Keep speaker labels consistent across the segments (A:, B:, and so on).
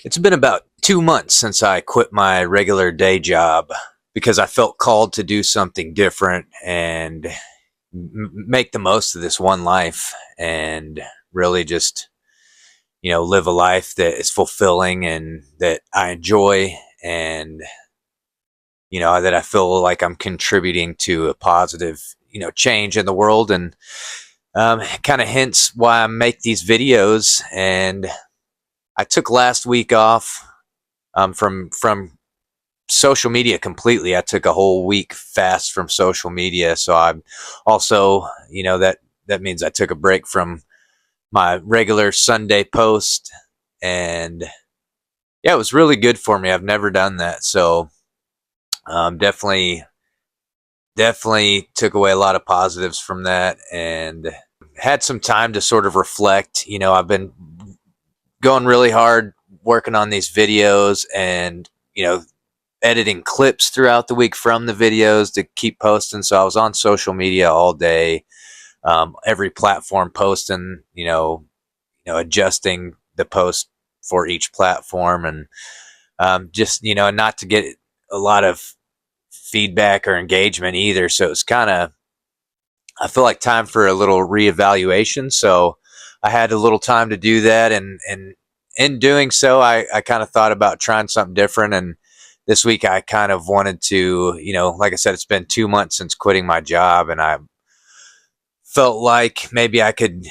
A: It's been about 2 months since I quit my regular day job because I felt called to do something different and make the most of this one life and really just, live a life that is fulfilling and that I enjoy and, that I feel like I'm contributing to a positive, change in the world. And kind of hence why I make these videos. And I took last week off from social media completely. I took a whole week fast from social media. So I'm also, that means I took a break from my regular Sunday post, and yeah, it was really good for me. I've never done that. So definitely took away a lot of positives from that and had some time to sort of reflect. I've been going really hard working on these videos and, editing clips throughout the week from the videos to keep posting. So I was on social media all day, every platform posting, adjusting the post for each platform, and just not to get a lot of feedback or engagement either. So it's kind of, I feel like time for a little reevaluation. So I had a little time to do that, and in doing so, I kind of thought about trying something different. And this week I kind of wanted to, like I said, it's been 2 months since quitting my job, and I felt like maybe I could,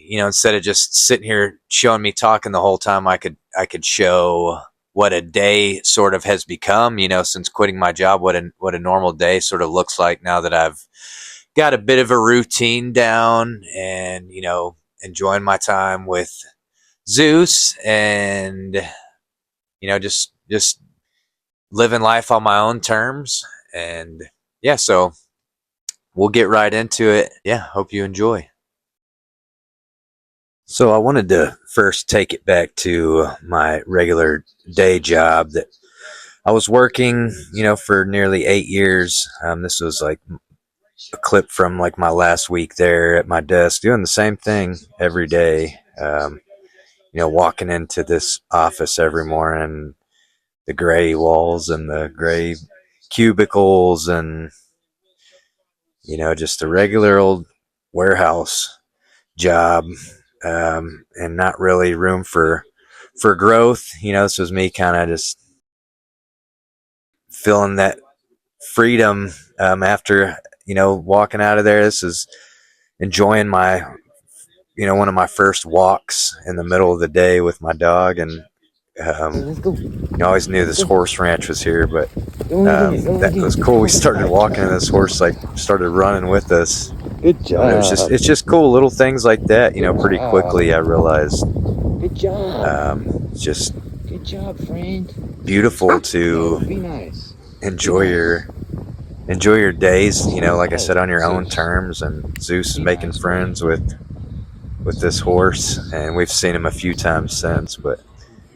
A: instead of just sitting here showing me talking the whole time, I could show what a day sort of has become, since quitting my job, what a normal day sort of looks like now that I've got a bit of a routine down and, enjoying my time with Zeus and, just living life on my own terms. And yeah, so we'll get right into it. Yeah, hope you enjoy. So I wanted to first take it back to my regular day job that I was working, for nearly 8 years. This was like a clip from like my last week there at my desk, doing the same thing every day. Walking into this office every morning, the gray walls and the gray cubicles, and just a regular old warehouse job, and not really room for growth. This was me kind of just feeling that freedom, after walking out of there. This is enjoying my one of my first walks in the middle of the day with my dog. And
B: Let's go.
A: I always knew this horse ranch was here, but that was cool. We started walking, and this horse like started running with us.
B: Good job.
A: It's just cool little things like that. Pretty quickly I realized
B: Good job.
A: it's just
B: Good job, friend.
A: beautiful
B: No,
A: to
B: be nice.
A: enjoy your days. Like I said, on your own terms. And Zeus is making friends with this horse, and we've seen him a few times since. But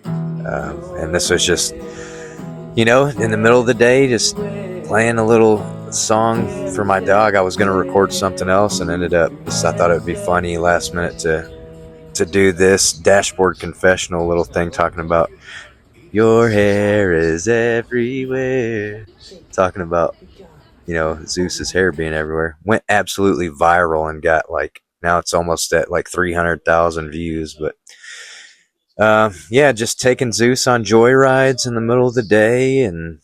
A: and this was just in the middle of the day, just playing a little song for my dog. I was going to record something else and ended up just, I thought it would be funny last minute to do this dashboard confessional little thing talking about your hair is everywhere, talking about Zeus's hair being everywhere. Went absolutely viral and got like, now it's almost at like 300,000 views. But yeah, just taking Zeus on joyrides in the middle of the day, and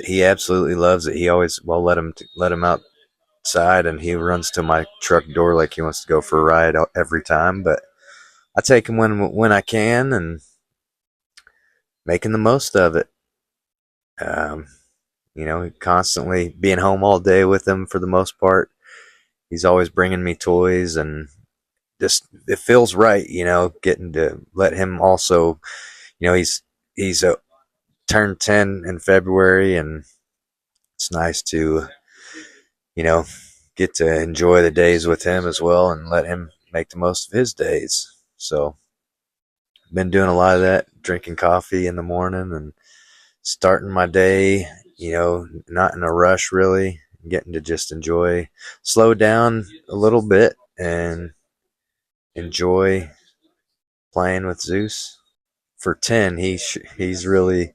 A: he absolutely loves it. He always, well, let him outside, and he runs to my truck door like he wants to go for a ride every time. But I take him when I can, and making the most of it. Um, constantly being home all day with him for the most part. He's always bringing me toys, and just it feels right, getting to let him also. He's a turned 10 in February, and it's nice to you know get to enjoy the days with him as well, and let him make the most of his days. So I've been doing a lot of that, drinking coffee in the morning and starting my day, not in a rush really, getting to just slow down a little bit and enjoy playing with Zeus. for 10, he's really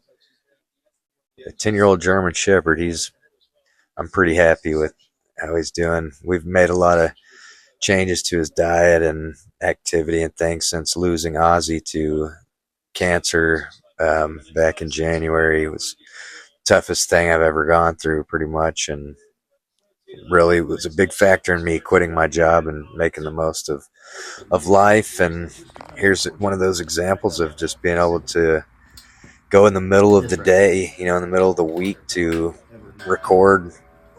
A: a 10-year-old German Shepherd. I'm pretty happy with how he's doing. We've made a lot of changes to his diet and activity and things since losing Ozzy to cancer back in January. It was the toughest thing I've ever gone through, pretty much, and really was a big factor in me quitting my job and making the most of life. And here's one of those examples of just being able to go in the middle of the day, in the middle of the week, to record,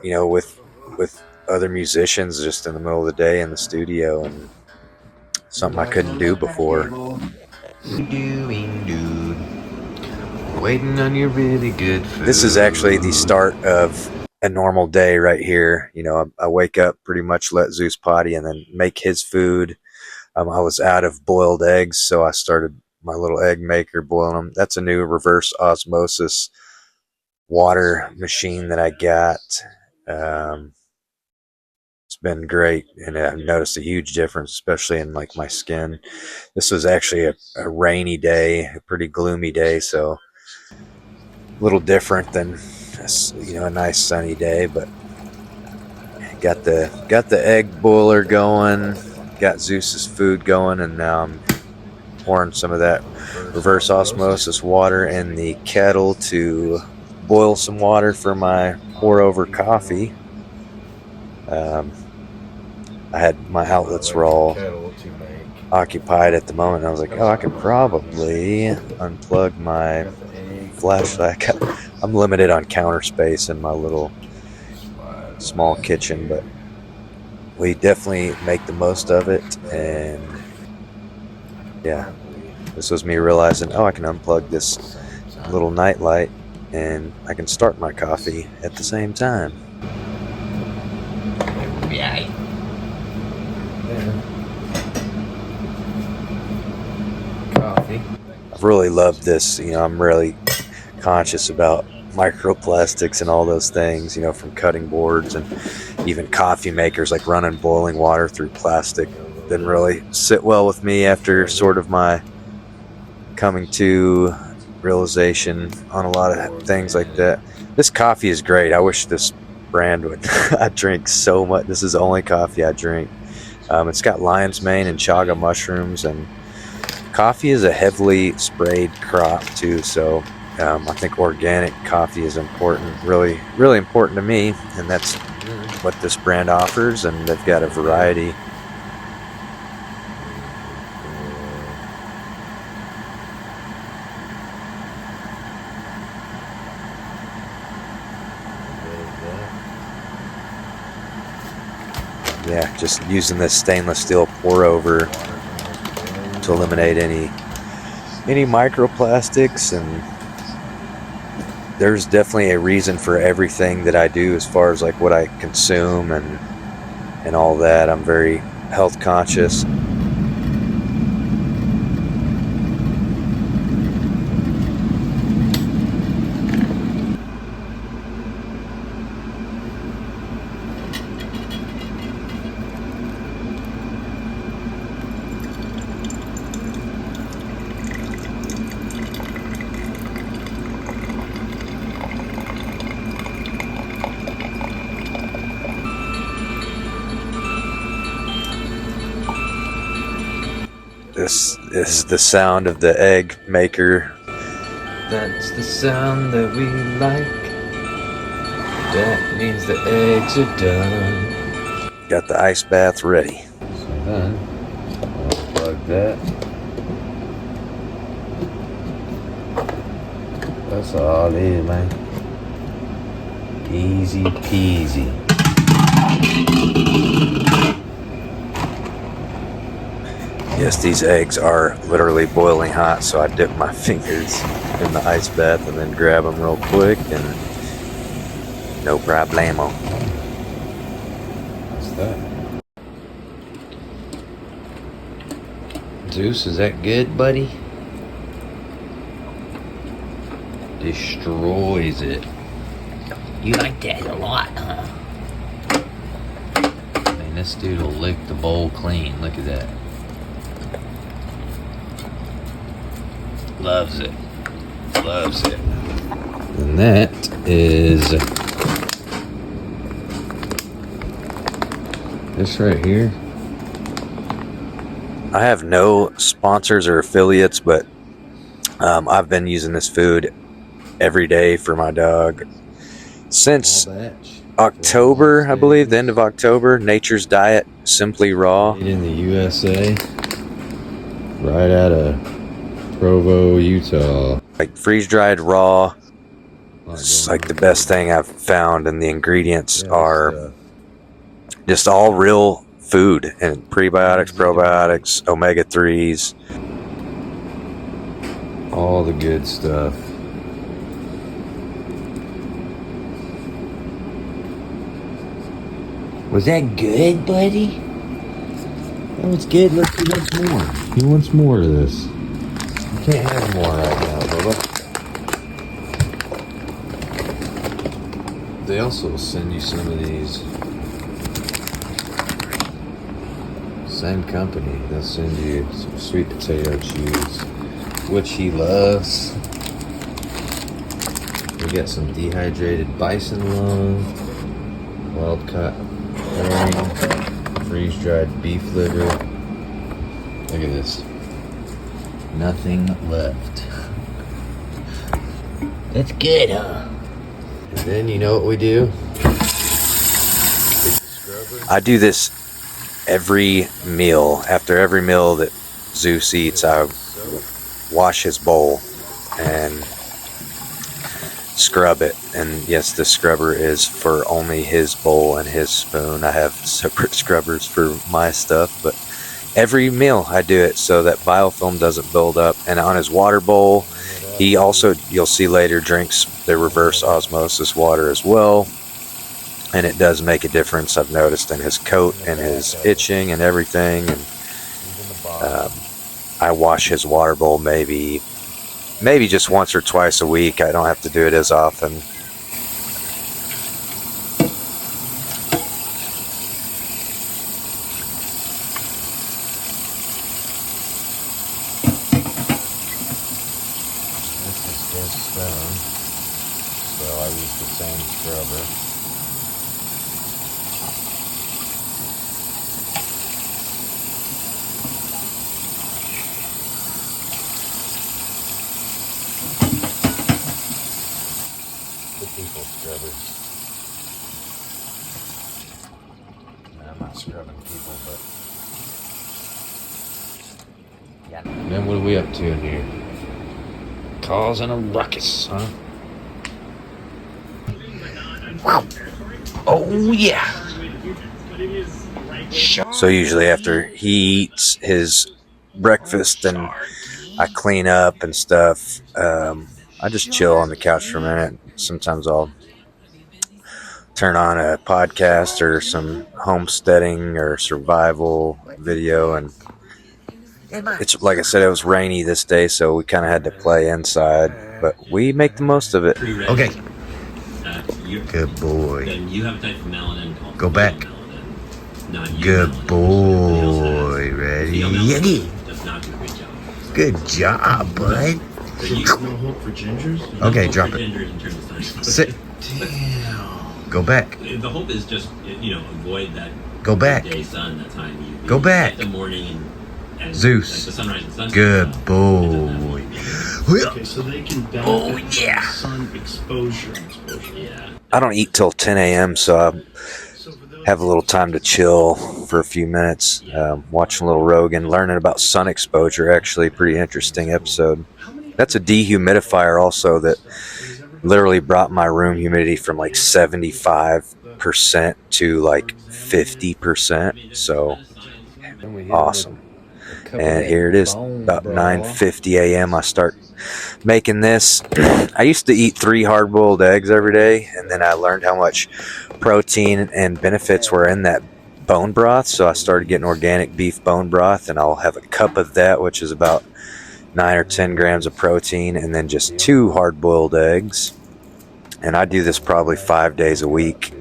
A: with other musicians just in the middle of the day in the studio, and something I couldn't do before.
B: Doing, dude. Waiting on your really good food.
A: This is actually the start of a normal day right here. I wake up, pretty much let Zeus potty, and then make his food. I was out of boiled eggs, so I started my little egg maker, boiling them. That's a new reverse osmosis water machine that I got. It's been great, and I've noticed a huge difference, especially in like my skin. This was actually a rainy day, a pretty gloomy day, so a little different than a nice sunny day. But got the egg boiler going, got Zeus's food going, and now I'm pouring some of that reverse osmosis water in the kettle to boil some water for my pour over coffee. I had my outlets were all occupied at the moment. I was like, I could probably unplug my flashlight. I'm limited on counter space in my little small kitchen, but we definitely make the most of it. And yeah, this was me realizing, I can unplug this little night light and I can start my coffee at the same time.
B: Yeah. Coffee.
A: I've really loved this. I'm really conscious about microplastics and all those things, from cutting boards and even coffee makers, like running boiling water through plastic. Didn't really sit well with me after sort of my coming to realization on a lot of things like that. This coffee is great. I wish this brand would. I drink so much. This is the only coffee I drink. It's got lion's mane and chaga mushrooms, and coffee is a heavily sprayed crop too, so I think organic coffee is important, really, really important to me, and that's what this brand offers, and they've got a variety. Yeah, just using this stainless steel pour over to eliminate any microplastics. And there's definitely a reason for everything that I do as far as like what I consume and all that. I'm very health conscious. This is the sound of the egg maker.
B: That's the sound that we like. That means the eggs are done.
A: Got the ice bath ready.
B: So then, I'll plug that. That's all it is, man. Easy peasy.
A: Yes, these eggs are literally boiling hot, so I dip my fingers in the ice bath and then grab them real quick, and no problemo.
B: What's that? Zeus, is that good, buddy? Destroys it. You like that a lot, huh? Man, this dude will lick the bowl clean. Look at that. Loves it. Loves it.
A: And that is this right here. I have no sponsors or affiliates, but I've been using this food every day for my dog since October, I believe, the end of October. Nature's Diet, Simply Raw. Made in the USA, right out of Provo, Utah. Like freeze-dried raw. It's like the best thing I've found, and the ingredients are just all real food and prebiotics, probiotics, omega-3s, all the good stuff.
B: Was that good, buddy?
A: That was good. Look, he wants more. He wants more of this. You can't have more right now, Bubba. They also send you some of these. Same company. They'll send you some sweet potato cheese, which he loves. We got some dehydrated bison lung, wild caught herring, freeze-dried beef liver. Look at this.
B: Nothing left. That's good, huh?
A: And then you know what we do? I do this every meal. After every meal that Zeus eats, I wash his bowl and scrub it. And yes, the scrubber is for only his bowl and his spoon. I have separate scrubbers for my stuff, but every meal I do it so that biofilm doesn't build up. And on his water bowl, he also, you'll see later, drinks the reverse osmosis water as well. And it does make a difference, I've noticed, in his coat and his itching and everything. And I wash his water bowl maybe just once or twice a week. I don't have to do it as often. This is his spoon, so I use the same scrubber. People scrubbers. No, I'm not scrubbing people, but yeah. Then what are we up to in here? Causing a ruckus, huh?
B: Wow. Oh yeah.
A: So usually after he eats his breakfast and I clean up and stuff, I just chill on the couch for a minute. Sometimes I'll turn on a podcast or some homesteading or survival video, and it's like I said, it was rainy this day, so we kind of had to play inside, but we make the most of it.
B: Okay. Good boy. Go back. Good boy. Ready? Yeti. Good job, bud.
C: No hope for gingers?
B: Okay, drop it. Sit.
C: Damn.
B: Go back.
D: The hope is just, avoid that
B: Go back.
D: day sun, that time you
B: Go back.
D: the morning and
B: Zeus.
D: like the sunrise and sunset.
B: Good boy.
C: Okay, so they can benefit
B: Oh, yeah.
C: from sun exposure.
D: Yeah.
A: I don't eat till 10 a.m., so I have a little time to chill for a few minutes, watching a little Rogan, learning about sun exposure. Actually, pretty interesting episode. That's a dehumidifier also that literally brought my room humidity from like 75% to like 50%. So awesome. And here it is, about 9:50 a.m. I start making this. I used to eat 3 hard-boiled eggs every day, and then I learned how much protein and benefits were in that bone broth, so I started getting organic beef bone broth, and I'll have a cup of that, which is about 9 or 10 grams of protein, and then just 2 hard-boiled eggs. And I do this probably 5 days a week.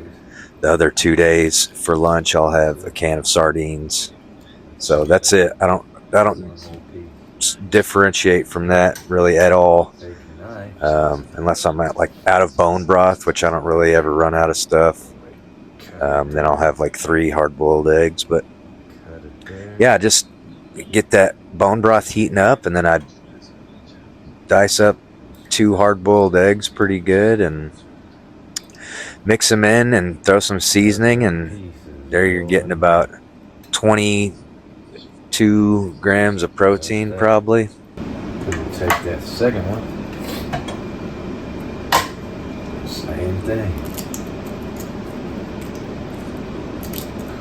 A: The other 2 days for lunch, I'll have a can of sardines. So that's it. I don't differentiate from that really at all, unless I'm at like out of bone broth, which I don't really ever run out of stuff. Then I'll have like 3 hard-boiled eggs. But yeah, just get that bone broth heating up, and then I dice up 2 hard-boiled eggs pretty good and mix them in and throw some seasoning, and there you're getting about 22 grams of protein probably. We'll take that second one. Same thing.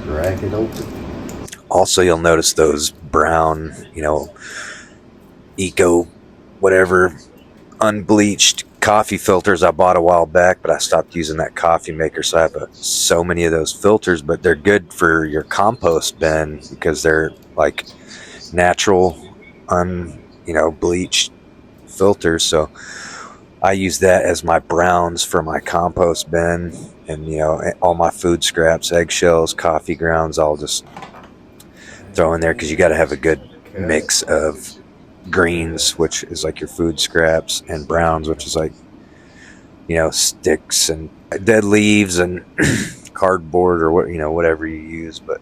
A: Crack it open. Also, you'll notice those brown, eco whatever unbleached coffee filters I bought a while back, but I stopped using that coffee maker, so I have so many of those filters. But they're good for your compost bin because they're like natural bleached filters. So I use that as my browns for my compost bin, and all my food scraps, eggshells, coffee grounds, I'll just throw in there, because you got to have a good mix of greens, which is like your food scraps, and browns, which is like sticks and dead leaves and cardboard or whatever you use. But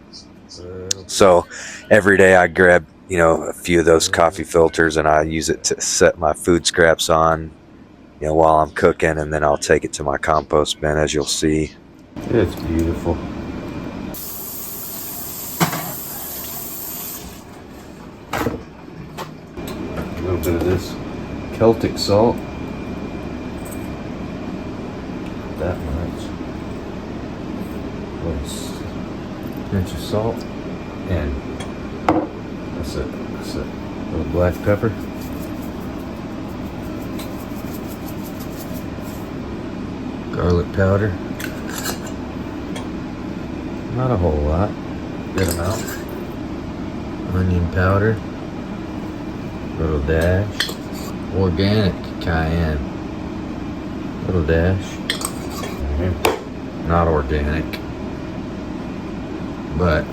A: so every day I grab a few of those coffee filters, and I use it to set my food scraps on while I'm cooking, and then I'll take it to my compost bin, as you'll see. It's beautiful. A little bit of this Celtic salt. That much. A pinch of salt. And that's it. A little black pepper. Garlic powder. Not a whole lot. Good amount. Onion powder. Little dash. Organic cayenne. Little dash. Not organic, but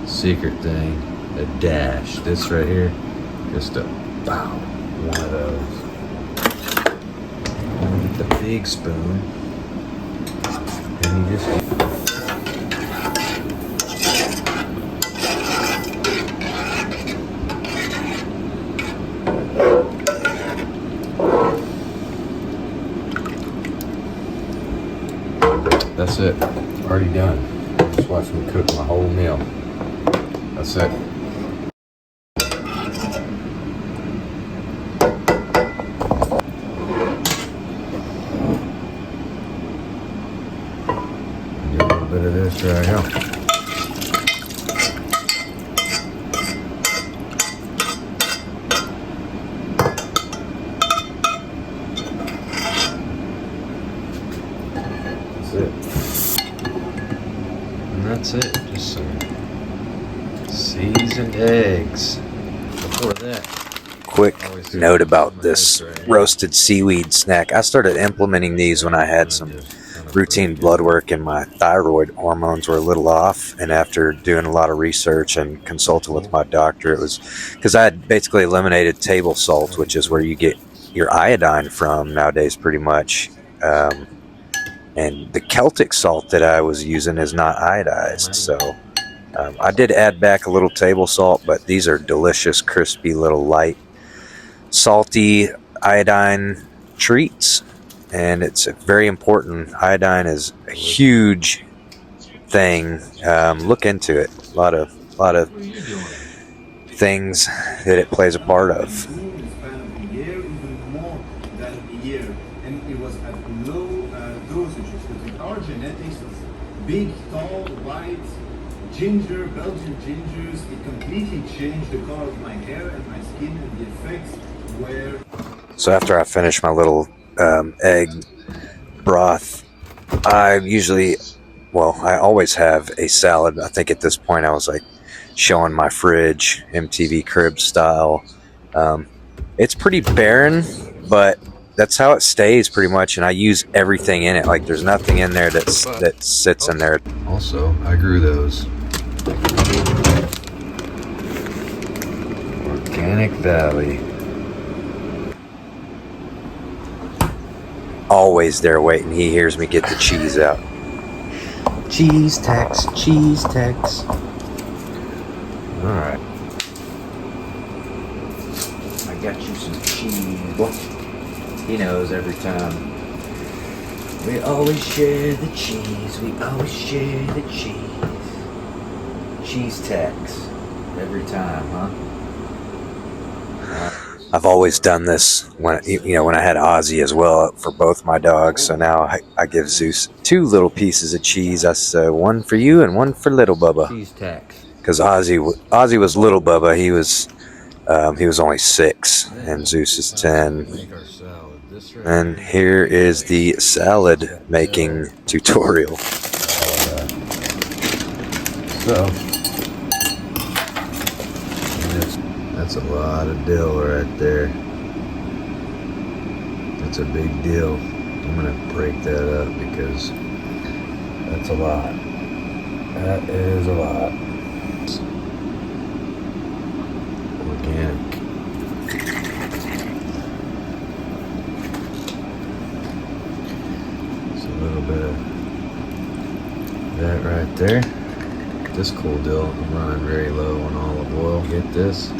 A: secret thing, a dash. This right here, just a bow. One of those. And get the big spoon, and you just that's it. Already done. Just watch me cook my whole meal. That's it. Do a little bit of this right here. That's it. Just some seasoned eggs. Before that, quick note about this roasted seaweed snack. I started implementing these when I had some routine blood work and my thyroid hormones were a little off. And after doing a lot of research and consulting with my doctor, it was because I had basically eliminated table salt, which is where you get your iodine from nowadays pretty much. And the Celtic salt that I was using is not iodized, so I did add back a little table salt, but these are delicious, crispy, little light, salty iodine treats, and it's very important. Iodine is a huge thing. Look into it. A lot of things that it plays a part of.
E: Big, tall, white, ginger, Belgian gingers. It completely changed the color of my hair and my skin, and the effects were...
A: So after I finish my little egg broth, I always have a salad. I think at this point I was like showing my fridge, MTV Cribs style. It's pretty barren, but that's how it stays pretty much, and I use everything in it. Like there's nothing in there that sits in there. Also, I grew those Organic Valley. Always there waiting. He hears me get the cheese out. Cheese tax, cheese tax. Alright. I got you some cheese. Boy. He knows every time. We always share the cheese. We always share the cheese. Cheese tax. Every time, huh? I've always done this when I had Ozzy as well for both my dogs. So now I give Zeus 2 little pieces of cheese. That's one for you and one for little Bubba.
B: Cheese tax.
A: Because Ozzy was little Bubba. He was only 6 and Zeus is 10. And here is the salad making tutorial. So. That's a lot of dill right there. That's a big deal. I'm gonna break that up because that's a lot. That is a lot. Organic. Just a little bit of that right there. This cool dill, I'm running very low on olive oil. Get this.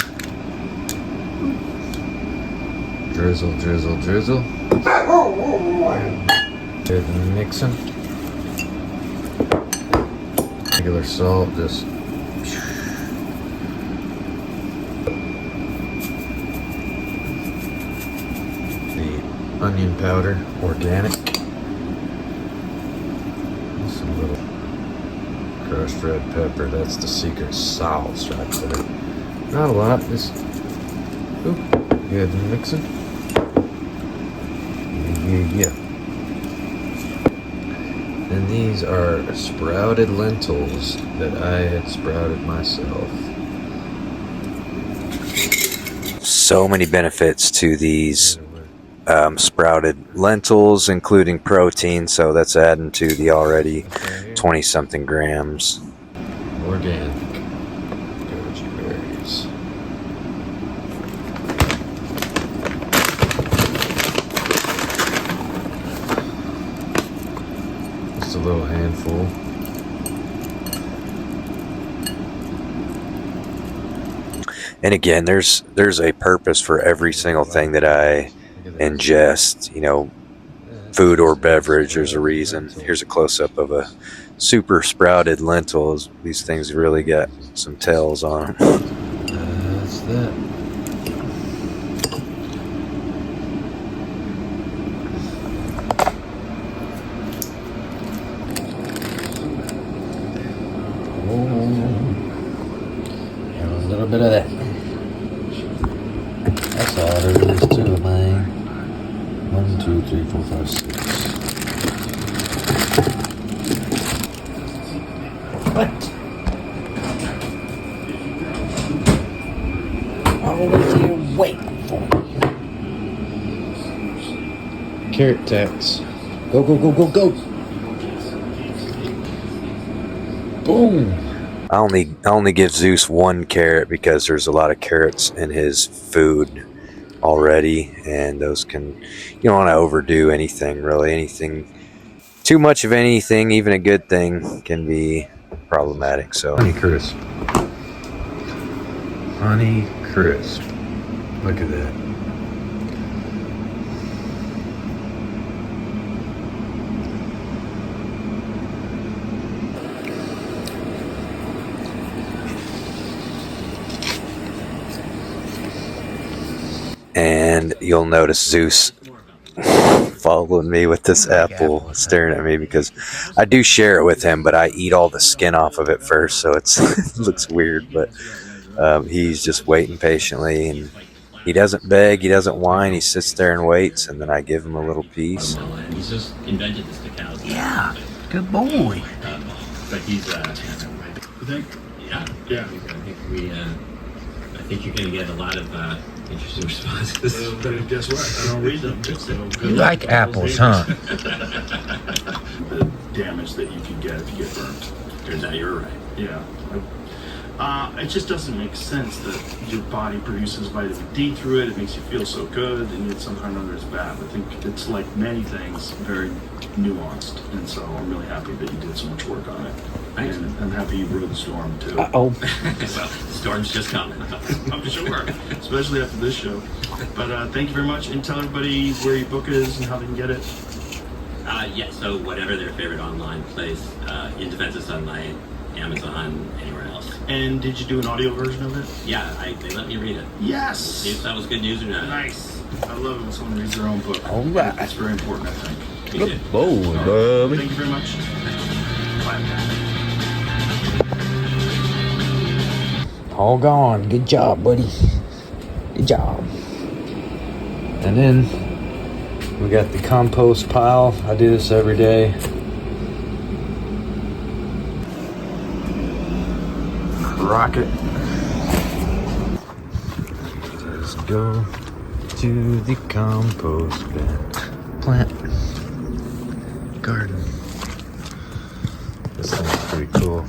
A: Drizzle, drizzle, drizzle. Good mixing. Regular salt, just the onion powder, organic. Some little crushed red pepper. That's the secret sauce right there. Not a lot, just good mixing. Yeah. And these are sprouted lentils that I had sprouted myself. So many benefits to these sprouted lentils, including protein, so that's adding to the already 20-something grams. Organic goji berries. Just a little handful. And again, there's a purpose for every single thing that I ingest, food or beverage. There's a reason. Here's a close-up of a super sprouted lentil. These things really got some tails on them. That's that.
B: A little bit of that. That's all there is to it, man. 1, 2, 3, 4, 5, 6. What? Always here waiting for you.
A: Carrot tax.
B: Go, go, go, go, go. Boom.
A: I only give Zeus 1 carrot because there's a lot of carrots in his food already, and those you don't want to overdo anything, really. Anything, too much of anything, even a good thing, can be problematic. So Honey Crisp. Honey Crisp. Look at that. And you'll notice Zeus following me with this apple, staring at me, because I do share it with him, but I eat all the skin off of it first, so it looks weird. But he's just waiting patiently, and he doesn't beg, he doesn't whine, he sits there and waits, and then I give him a little piece.
D: He's just invented this cacao.
B: Yeah, good boy.
D: But he's
C: You think?
D: yeah.
C: Yeah.
D: I think you're gonna get a lot of interesting responses.
C: Well, but guess what? I don't read them. So
B: You like apples, huh?
C: The damage that you can get if you get burnt.
D: Turns out you're right.
C: Yeah. It just doesn't make sense that your body produces vitamin D through it. It makes you feel so good, and yet somehow or another it's bad. I think it's like many things, very nuanced, and so I'm really happy that you did so much work on it.
D: Thanks.
C: And I'm happy you rode the storm too.
D: Well, the storm's just coming. I'm sure.
C: Especially after this show. But thank you very much, and tell everybody where your book is and how they can get it.
D: Yeah, so whatever their favorite online place, In Defense of Sunlight, Amazon, anywhere else.
C: And did you do an audio version of it?
D: Yeah, they let me read it.
C: Yes!
D: See if that was good news or not.
C: Nice. I love it when someone reads their own book.
B: All right.
C: That's very important, I think.
D: Me too.
B: Boy,
C: All right.
B: Bubby.
C: Thank you very much. Bye.
B: All gone. Good job, buddy. Good job. And then we got the compost pile. I do this every day. Rocket. Just go to the compost bin. Plant. Garden. This thing's pretty cool.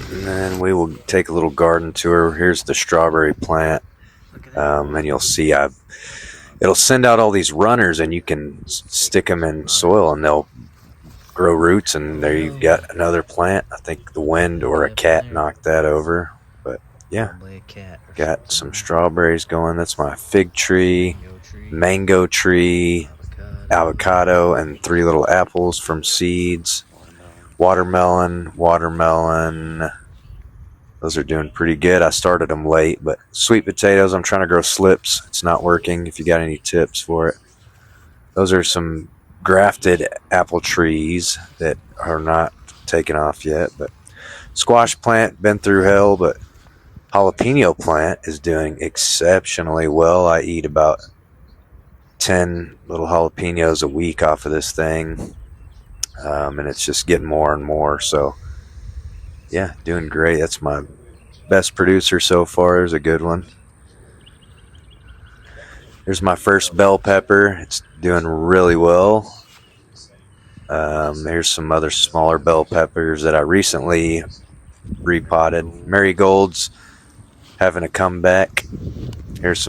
A: And then we will take a little garden tour. Here's the strawberry plant. And you'll see it'll send out all these runners, and you can stick them in soil and they'll grow roots, and there you've got another plant. I think the wind or a cat knocked that over. But yeah, got some strawberries going. That's my fig tree, mango tree, avocado, and 3 little apples from seeds. Watermelon. Those are doing pretty good. I started them late, but sweet potatoes, I'm trying to grow slips. It's not working. If you got any tips for it. Those are some grafted apple trees that are not taken off yet. But squash plant, been through hell, but jalapeno plant is doing exceptionally well. I eat about 10 little jalapenos a week off of this thing. And it's just getting more and more. So yeah, doing great. That's my best producer so far. Is a good one. Here's my first bell pepper. It's doing really well. Here's some other smaller bell peppers that I recently repotted. Marigolds having a comeback. Here's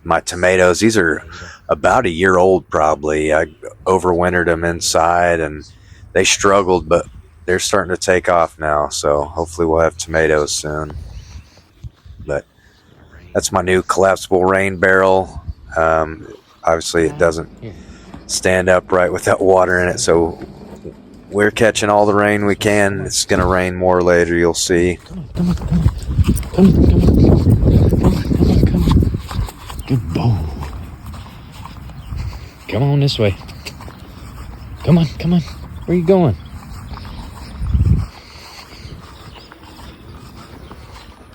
A: my tomatoes. These are about a year old probably. I overwintered them inside and they struggled, but they're starting to take off now, so hopefully we'll have tomatoes soon. But that's my new collapsible rain barrel. Obviously it doesn't stand upright without water in it, so we're catching all the rain we can. It's going to rain more later, you'll see.
B: Come on. Good boy. Come on this way. Come on. Where you going?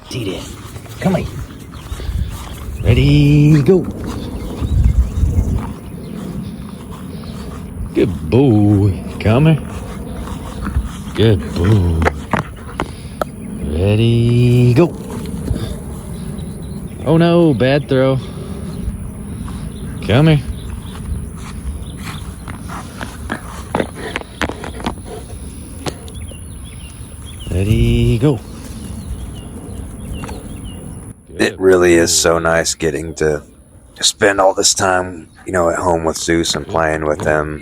B: See that? Come on. Ready, go. Good boy. Come here. Good boy. Ready, go. Oh no, bad throw. Come here. Ready, go.
A: It really is so nice getting to spend all this time, at home with Zeus and playing with him.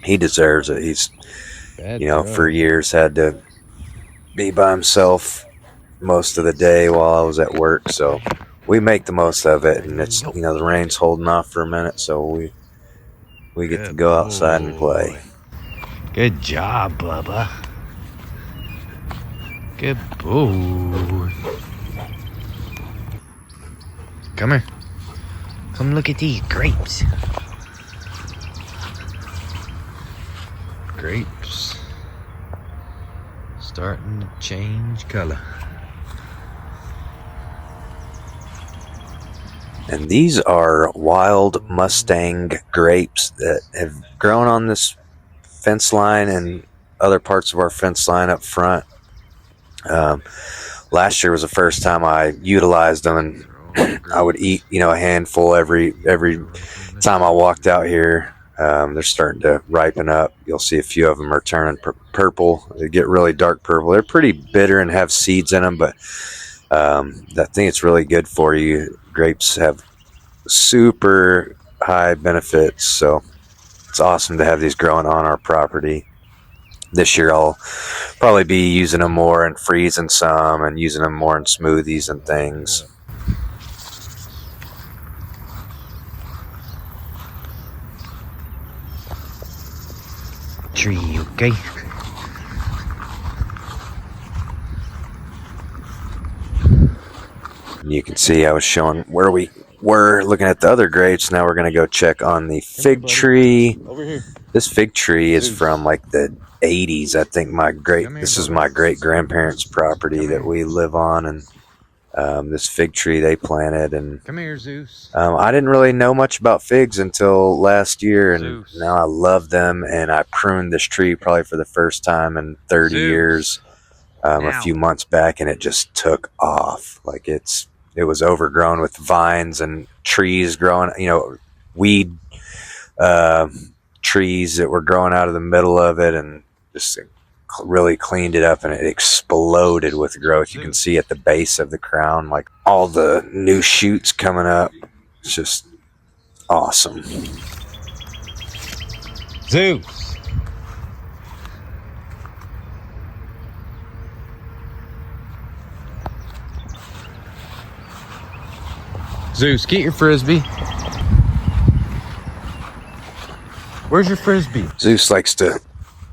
A: He deserves it. He's, for years had to be by himself most of the day while I was at work. So we make the most of it, and it's, the rain's holding off for a minute, so we get to go outside and play.
B: Good job, Bubba. Good boy. Come here. Come look at these grapes. Grapes starting to change color.
A: And these are wild Mustang grapes that have grown on this fence line and other parts of our fence line up front. Last year was the first time I utilized them, and I would eat, a handful every time I walked out here. They're starting to ripen up. You'll see a few of them are turning purple. They get really dark purple. They're pretty bitter and have seeds in them, but I think it's really good for you. Grapes have super high benefits, so it's awesome to have these growing on our property. This year I'll probably be using them more and freezing some and using them more in smoothies and things.
B: Tree, okay?
A: You can see I was showing where we were looking at the other grapes. Now we're going to go check on the fig tree.
B: Over here.
A: This fig tree is from like the 80s. I think this is my great grandparents' property that we live on, and this fig tree they planted. And
B: Come here, Zeus.
A: I didn't really know much about figs until last year, and
B: Zeus.
A: now I love them. And I pruned this tree probably for the first time in 30
B: Zeus.
A: years a few months back, and it just took off. Like it was overgrown with vines and trees growing, weed trees that were growing out of the middle of it, and just really cleaned it up, and it exploded with growth. You can see at the base of the crown, like all the new shoots coming up. It's just awesome.
B: Zeus. Zeus, get your frisbee. Where's your frisbee?
A: Zeus likes to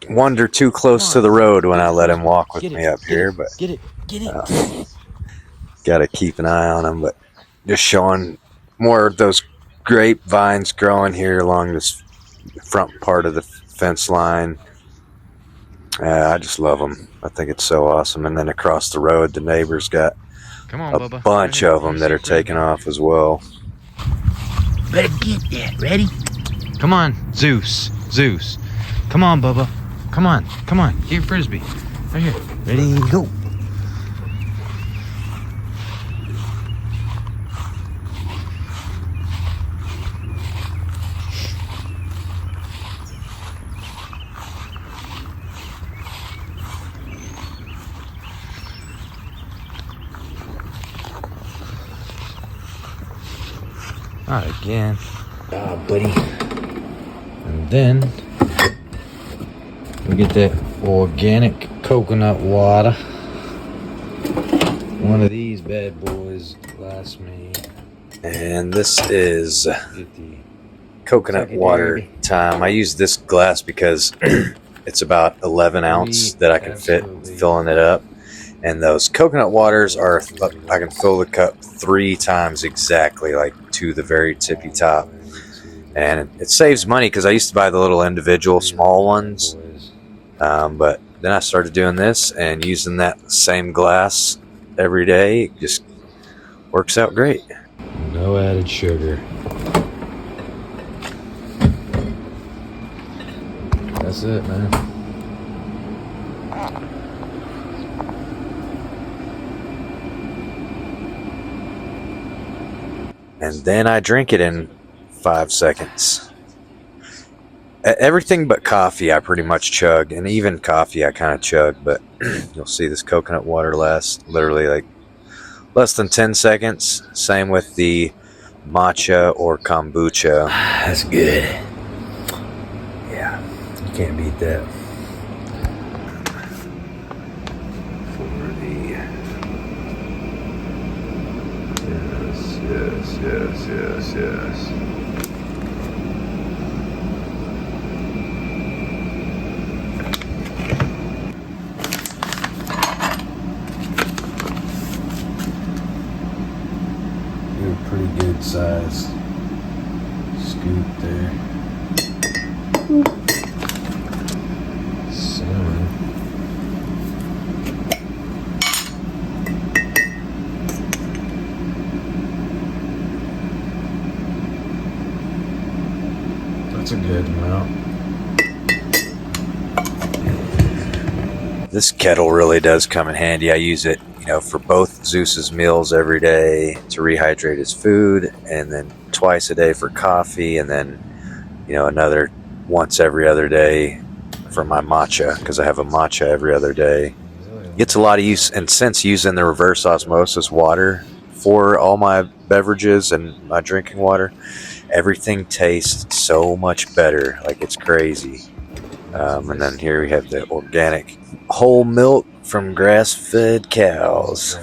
A: wander too close to the road when I let him walk with me up here, but
B: Get it.
A: gotta keep an eye on him. But just showing more of those grapevines growing here along this front part of the fence line. I just love them. I think it's so awesome. And then across the road, the neighbors got
B: Come on,
A: a
B: Bubba.
A: bunch
B: Right here.
A: of them that are taking off as well.
B: Better get that. Ready? Come on, Zeus. Come on, Bubba. Come on. Get your frisbee. Right here. Ready, go. Not again. Ah, buddy. And then we get that organic coconut water. One of these bad boys lasts me.
A: And this is
B: 50.
A: coconut water time. I use this glass because it's about 11 ounce that I can fit filling it up. And those coconut waters are, I can fill the cup 3 times exactly, like to the very tippy top. And it saves money because I used to buy the little individual small ones. But then I started doing this and using that same glass every day. It just works out great.
B: No added sugar. That's it, man.
A: And then I drink it in 5 seconds. Everything but coffee I pretty much chug, and even coffee I kind of chug, but you'll see this coconut water lasts literally like less than 10 seconds. Same with the matcha or kombucha.
B: That's good. Yeah, you can't beat that.
A: Yes.
B: You're a pretty good size scoop there. Cinnamon.
A: This kettle really does come in handy. I use it, for both Zeus's meals every day to rehydrate his food, and then twice a day for coffee, and then, another once every other day for my matcha, because I have a matcha every other day. Gets a lot of use, and since using the reverse osmosis water for all my beverages and my drinking water, everything tastes so much better. Like, it's crazy. And then here we have the organic whole milk from grass-fed cows.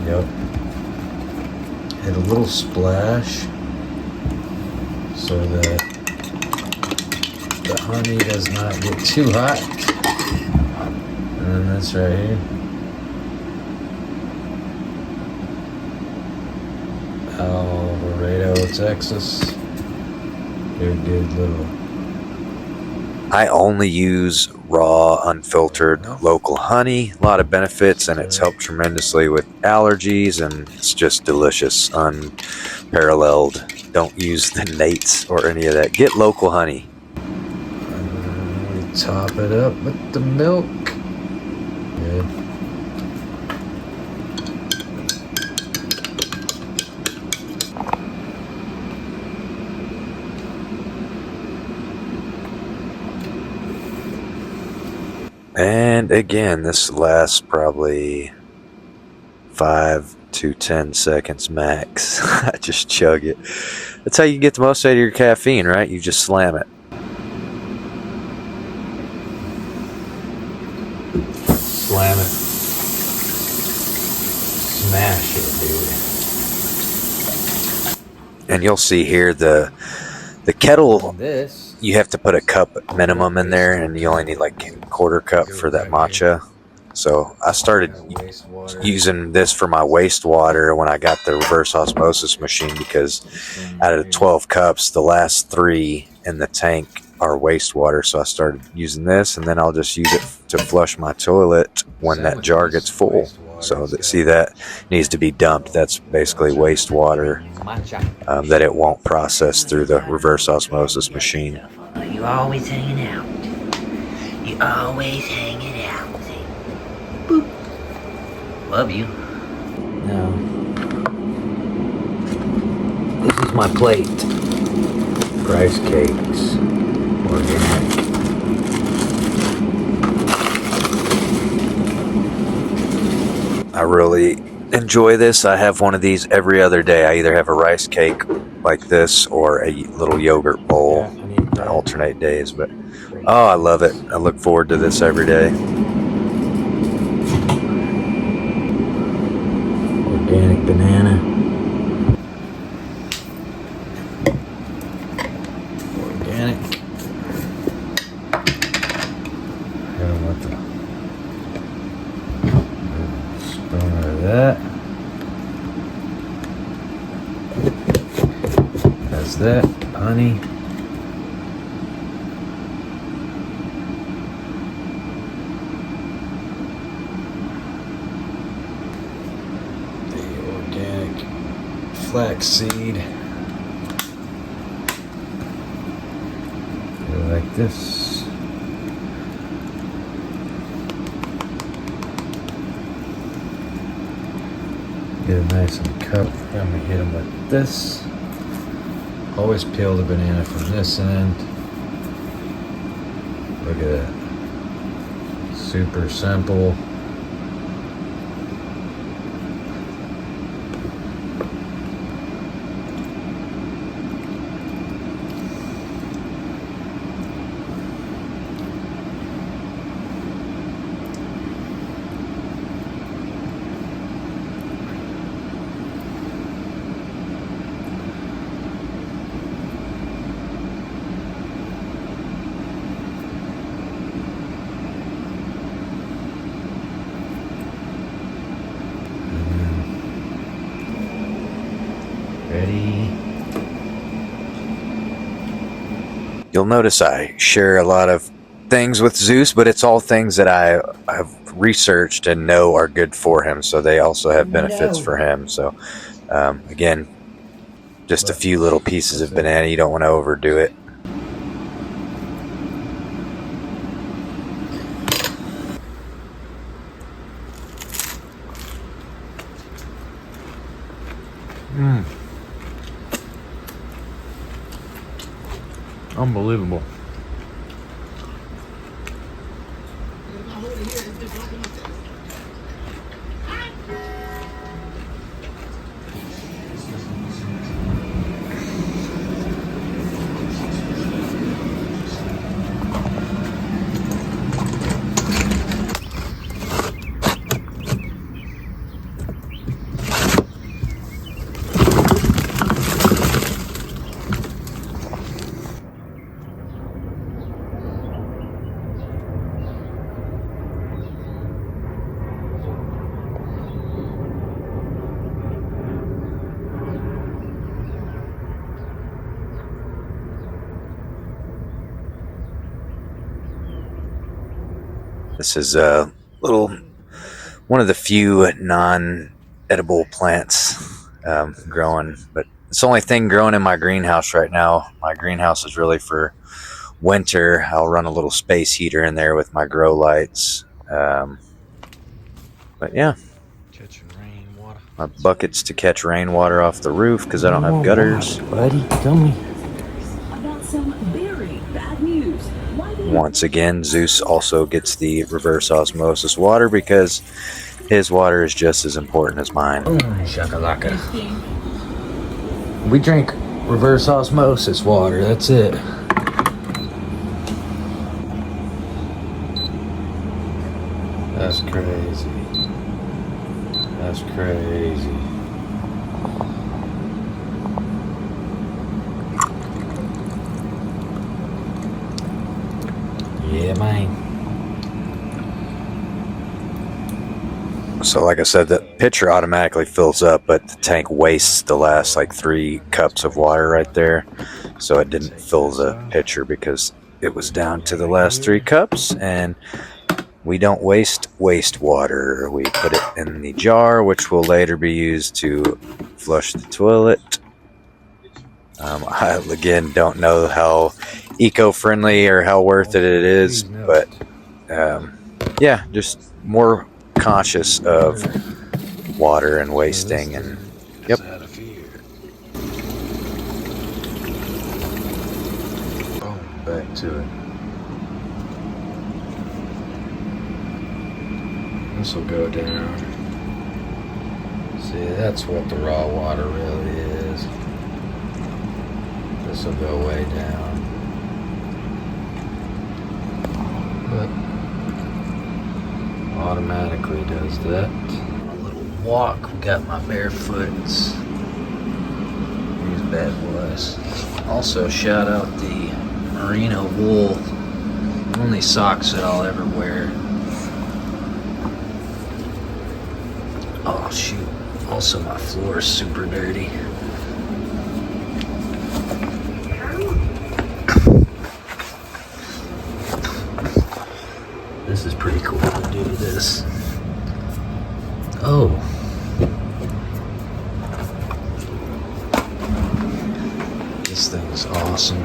B: Yep. And a little splash so that the honey does not get too hot. And then this right here. Laredo, Texas. They're good little.
A: I only use raw, unfiltered, local honey. A lot of benefits, and it's helped tremendously with allergies, and it's just delicious, unparalleled. Don't use the Nates or any of that. Get local honey.
B: Top it up with the milk. Good.
A: And again, this lasts probably 5 to 10 seconds max. I just chug it. That's how you get the most out of your caffeine, right? You just slam it.
B: Slam it. Smash it, dude.
A: And you'll see here the kettle,
B: This.
A: you have to put a cup minimum in there, and you only need like a quarter cup for that matcha. So I started using this for my wastewater when I got the reverse osmosis machine, because out of the 12 cups, the last 3 in the tank are wastewater. So I started using this, and then I'll just use it to flush my toilet when that jar gets full. So see, that needs to be dumped. That's basically wastewater that it won't process through the reverse osmosis machine.
F: You always hanging out. You always hanging out. Boop. Love you.
B: Now, this is my plate. Rice cakes. Organic.
A: I really enjoy this. I have one of these every other day. I either have a rice cake like this or a little yogurt bowl. I alternate days, but oh, I love it. I look forward to this every day.
B: Organic banana. Organic. Hit 'em with the spoon of that. That's that. Honey. Flaxseed. Like this. Get it nice and cupped. I'm gonna hit them with this. Always peel the banana from this end. Look at that. Super simple. Ready?
A: You'll notice I share a lot of things with Zeus, but it's all things that I have researched and know are good for him. So they also have benefits for him. So again, just a few little pieces of banana. You don't want to overdo it.
B: Unbelievable.
A: This is a little, one of the few non-edible plants growing, but it's the only thing growing in my greenhouse right now. My greenhouse is really for winter. I'll run a little space heater in there with my grow lights. But yeah,
B: Catching rainwater.
A: my buckets to catch rainwater off the roof because I don't have gutters.
B: Buddy, tell me.
G: About some very bad news. Why do you
A: Once again, Zeus also gets the reverse osmosis water because his water is just as important as mine.
B: Shakalaka. We drink reverse osmosis water, that's it. That's crazy. That's crazy. Yeah, man.
A: So like I said, the pitcher automatically fills up, but the tank wastes the last like 3 cups of water right there. So it didn't fill the pitcher because it was down to the last 3 cups, and we don't waste water. We put it in the jar, which will later be used to flush the toilet. I, again, don't know how eco-friendly or how worth it is, but yeah, just more conscious of water and wasting. And yep.
B: Boom, back to it. This will go down. See, that's what the raw water really is. This will go way down. But automatically does that. A little walk. We got my barefoots. These bad boys. Also, shout out the merino wool. Only socks that I'll ever wear. Oh shoot. Also, my floor is super dirty. This is pretty cool to do this. Oh. This thing is awesome.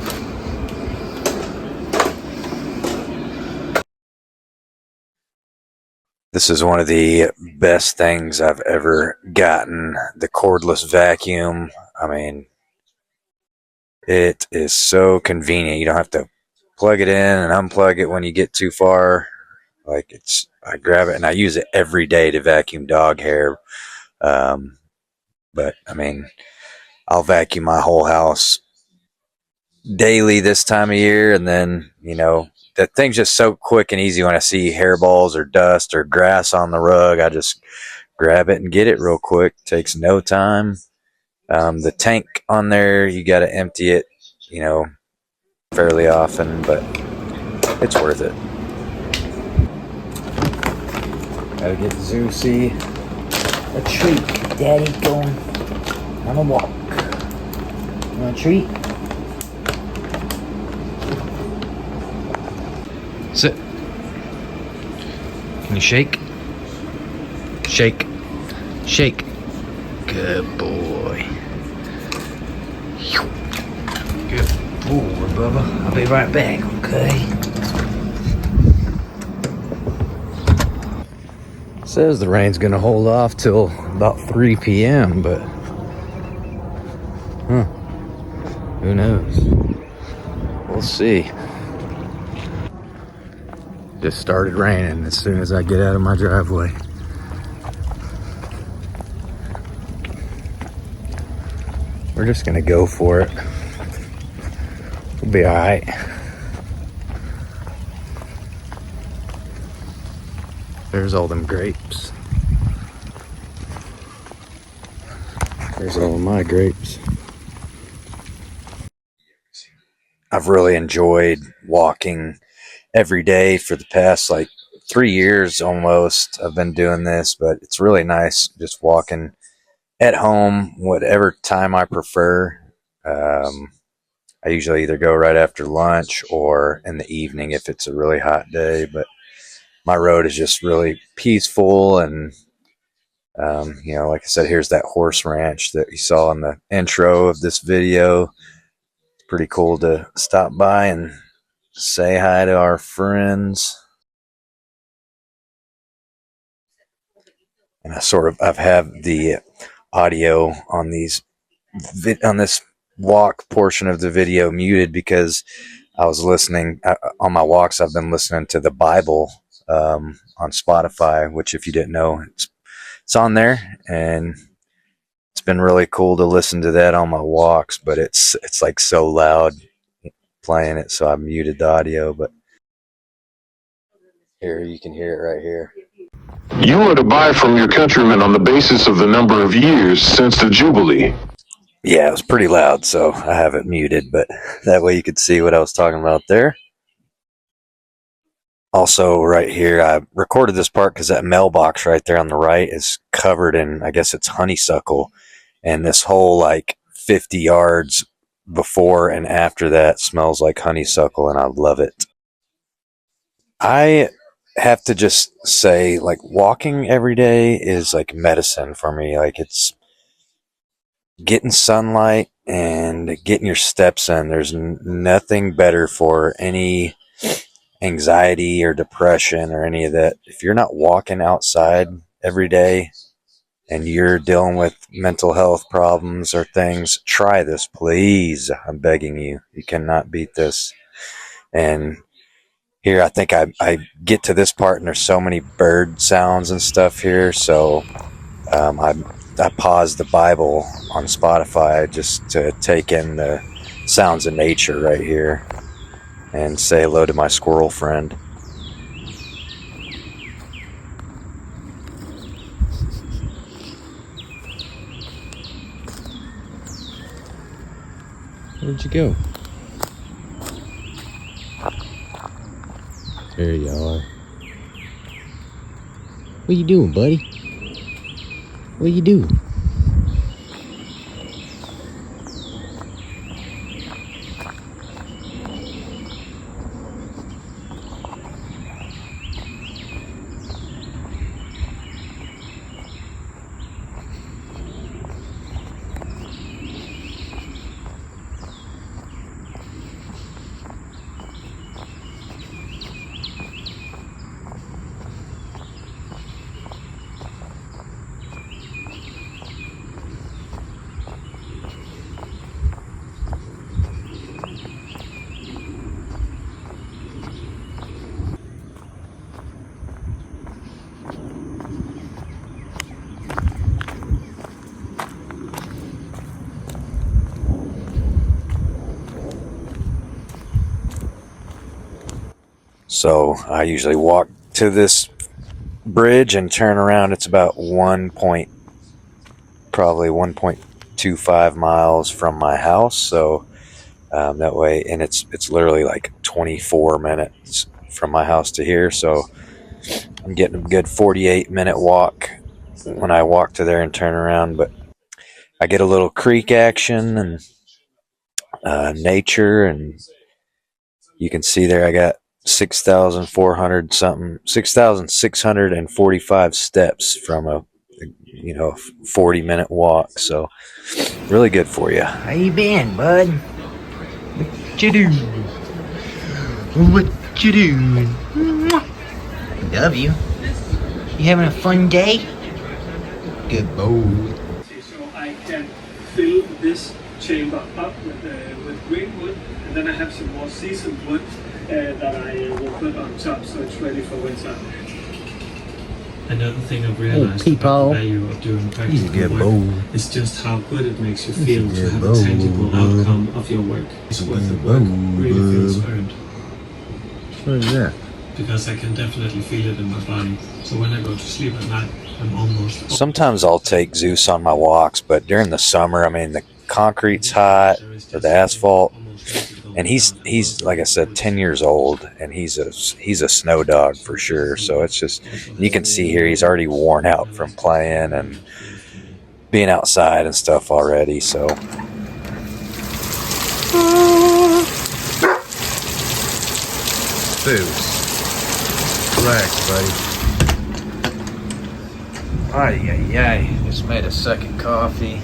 A: This is one of the best things I've ever gotten. The cordless vacuum. I mean, it is so convenient. You don't have to plug it in and unplug it when you get too far. Like, I grab it and I use it every day to vacuum dog hair. But I mean, I'll vacuum my whole house daily this time of year, and then, you know, that thing's just so quick and easy. When I see hairballs or dust or grass on the rug, I just grab it and get it real quick. Takes no time. The tank on there, you got to empty it, you know, fairly often, but it's worth it.
B: Gotta get Zeusy a treat. Daddy going on a walk. You want a treat? Sit. Can you shake? Shake. Shake. Good boy. Good boy, Bubba. I'll be right back, okay? Says the rain's gonna hold off till about 3 p.m., but who knows?
A: We'll see. Just started raining as soon as I get out of my driveway. We're just gonna go for it. We'll be alright. There's all them grapes. There's all of my grapes. I've really enjoyed walking every day for the past like 3 years almost. I've been doing this, but it's really nice just walking at home, whatever time I prefer. I usually either go right after lunch or in the evening if it's a really hot day, but my road is just really peaceful. And, like I said, here's that horse ranch that you saw in the intro of this video. It's pretty cool to stop by and say hi to our friends. And I've had the audio on this walk portion of the video muted because I was listening on my walks. I've been listening to the Bible on Spotify, which, if you didn't know, it's on there, and it's been really cool to listen to that on my walks. But it's like so loud playing it, so I muted the audio. But here you can hear it right here.
H: You are to buy from your countrymen on the basis of the number of years since the Jubilee.
A: Yeah, it was pretty loud, so I have it muted, but that way you could see what I was talking about there. Also, right here, I recorded this part because that mailbox right there on the right is covered in, I guess it's honeysuckle, and this whole like 50 yards before and after that smells like honeysuckle, and I love it. I have to just say, like, walking every day is like medicine for me. Like, it's getting sunlight and getting your steps in. There's nothing better for any anxiety or depression or any of that. If you're not walking outside every day and you're dealing with mental health problems or things, try this, please. I'm begging you. You cannot beat this. And here, I think I get to this part and there's so many bird sounds and stuff here, so I paused the Bible on Spotify just to take in the sounds of nature right here and say hello to my squirrel friend. Where'd you go? There you are. What you doing, buddy? What you doing? So I usually walk to this bridge and turn around. It's about probably 1.25 miles from my house. So that way, and it's literally like 24 minutes from my house to here. So I'm getting a good 48-minute walk when I walk to there and turn around. But I get a little creek action and nature, and you can see there I got 6,645 steps from a 40-minute walk. So really good for you.
F: How you been, bud? What you doing? What you doing? Love you. You having a fun day? Good boy.
I: So I can fill this chamber up with green wood And then I have some more seasoned wood that I will put on top so it's ready for winter. Another thing I've realized about the value of doing practical work is just how good it makes you feel to have a tangible outcome of your work. It's worth the work, really feels earned.
B: What is that?
I: Because I can definitely feel it in my body. So when I go to sleep at night, I'm almost...
A: Sometimes I'll take Zeus on my walks, but during the summer, I mean, the concrete's hot, or the asphalt, and he's like I said, 10 years old, and he's a snow dog for sure. So it's just, you can see here he's already worn out from playing and being outside and stuff already. So
B: Zeus, relax, buddy. Ay, ay, ay. Just made a second coffee.